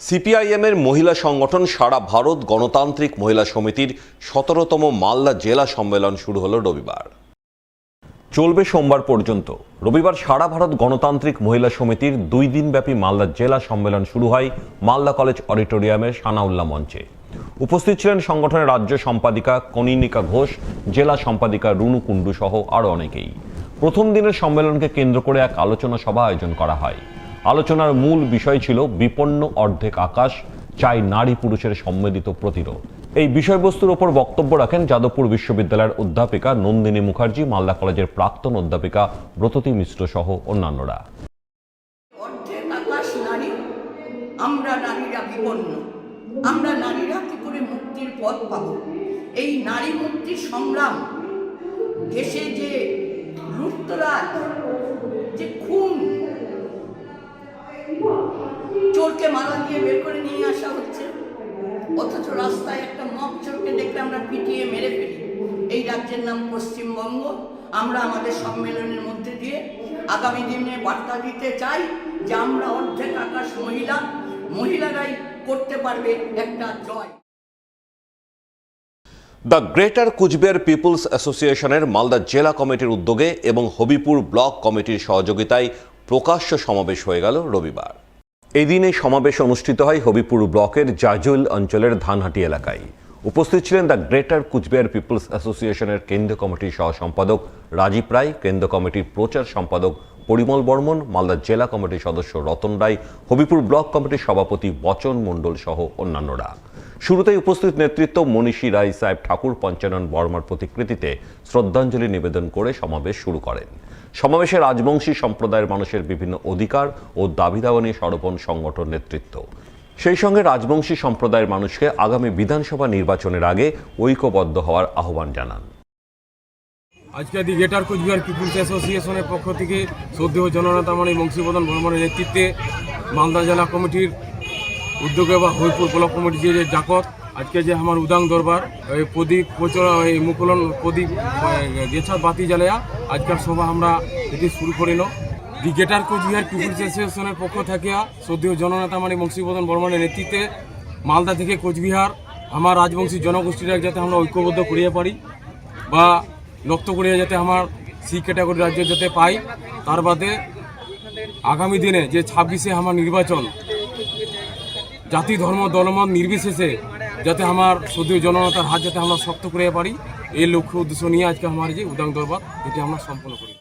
সিপিআইএমের মহিলা সংগঠন সারা ভারত গণতান্ত্রিক মহিলা সমিতির ১৭তম মালদা জেলা সম্মেলন শুরু হলো রবিবার। চলবে সোমবার পর্যন্ত। রবিবার সারা ভারত গণতান্ত্রিক মহিলা সমিতির ২ দিনব্যাপী মালদা জেলা সম্মেলন শুরু হয় মালদা কলেজ অডিটোরিয়ামের সানাউল্লাহ মঞ্চে। উপস্থিত ছিলেন সংগঠনের রাজ্য সম্পাদিকা কনিনিকা ঘোষ, জেলা সম্পাদিকা রুনু কুণ্ডু সহ আরও অনেকেই। প্রথম দিনের সম্মেলনকে কেন্দ্র করে এক আলোচনা সভা আয়োজন করা হয়। আলোচনার মূল বিষয় ছিল বিপন্ন অর্ধেক আকাশ, চাই নারী পুরুষের সম্মিলিত প্রতিরোধ। এই বিষয়বস্তুর ওপর বক্তব্য রাখেন যাদবপুর বিশ্ববিদ্যালয়ের অধ্যাপিকা নন্দিনী মুখার্জি, মালদা কলেজের প্রাক্তন অধ্যাপিকা ব্রততী মিশ্র সহ অন্যান্যরা। অর্ধেক আকাশ নারী, আমরা নারীরা বিপন্ন, আমরা নারীরা কি করে মুক্তির পথ পাব? এই নারী মুক্তির সংগ্রাম, দেশে যে লুটতরাজ, যে খুন, চোরকে মালা দিয়ে বের করে নিয়ে আসা হচ্ছে, অথচ রাস্তায় একটা মব চোরকে দেখলে আমরা পিটিয়ে মেরে ফেলি। এই রাজ্যের নাম পশ্চিমবঙ্গ। আমরা আমাদের সম্মেলনের মধ্যে দিয়ে আগামী দিনে বার্তা দিতে চাই যে আমরা অর্ধেক আকাশ মহিলারাই করতে পারবে একটা জয়। দ্য গ্রেটার কুচবিহার পিপলস অ্যাসোসিয়েশনের মালদা জেলা কমিটির উদ্যোগে এবং হবিপুর ব্লক কমিটির সহযোগিতায় প্রকাশ্য সমাবেশ হয়ে গেল রবিবার। এদিন এই সমাবেশ অনুষ্ঠিত হয় হবিপুর ব্লকের জাজুল অঞ্চলের ধানহাটি এলাকায়। উপস্থিত ছিলেন দ্য গ্রেটার কুচবিহার পিপলস অ্যাসোসিয়েশনের কেন্দ্রীয় কমিটির সহ সম্পাদক রাজীব রায়, কেন্দ্রীয় কমিটির প্রচার সম্পাদক পরিমল বর্মন, মালদা জেলা কমিটির সদস্য রতন রায়, হবিপুর ব্লক কমিটির সভাপতি বচন মণ্ডল সহ অন্যান্যরা। শুরুতেই উপস্থিত নেতৃত্ব মনীষী রায় সাহেব ঠাকুর পঞ্চানন বর্মার প্রতিকৃতিতে শ্রদ্ধাঞ্জলি নিবেদন করে সমাবেশ শুরু করেন। সমাবেশে রাজবংশী সম্প্রদায়ের মানুষের বিভিন্ন অধিকার ও দাবি দাওয়া নিয়ে সরবন সংগঠন নেতৃত্ব। সেই সঙ্গে রাজবংশী সম্প্রদায়ের মানুষকে আগামী বিধানসভা নির্বাচনের আগে ঐক্যবদ্ধ হওয়ার আহ্বান জানান। আজকে দি গ্রেটার কুচবিহার পিপুলস অ্যাসোসিয়েশনের পক্ষ থেকে শ্রদ্ধেয় জননেতা মাননীয় বংশীবদন বর্মনের নেতৃত্বে মালদা জেলা কমিটির উদ্যোগে বা হবিপুর ব্লক কমিটি যে জাকত আজকে যে আমার উদাং দরবার প্রদীপ মুকুলন প্রদীপ গেছাত বাতি জ্বালায়া আজকের সভা আমরা এটি শুরু করিল। দি গ্রেটার কুচবিহার পিপুলস অ্যাসোসিয়েশনের পক্ষ থাকিয়া শ্রদ্ধেয় জননেতা মাননীয় বংশীবদন বর্মনের নেতৃত্বে মালদা থেকে কোচবিহার আমার রাজবংশী জনগোষ্ঠীরা যাতে আমরা ঐক্যবদ্ধ করিয়ে পারি বা লক্ষ্য করিয়া যাতে আমার সি ক্যাটাগরি রাজ্য যাতে পাই, তার বাদে আগামী দিনে যে 26-এ আমার নির্বাচন জাতি ধর্ম দলমত নির্বিশেষে যাতে আমার শ্রদ্ধেয় জননেতার হাত যাতে আমরা শক্ত করিয়া পারি, এই লক্ষ্য উদ্দেশ্য নিয়ে আজকে আমার যে উদাং দরবার এটি আমরা সম্পন্ন করি।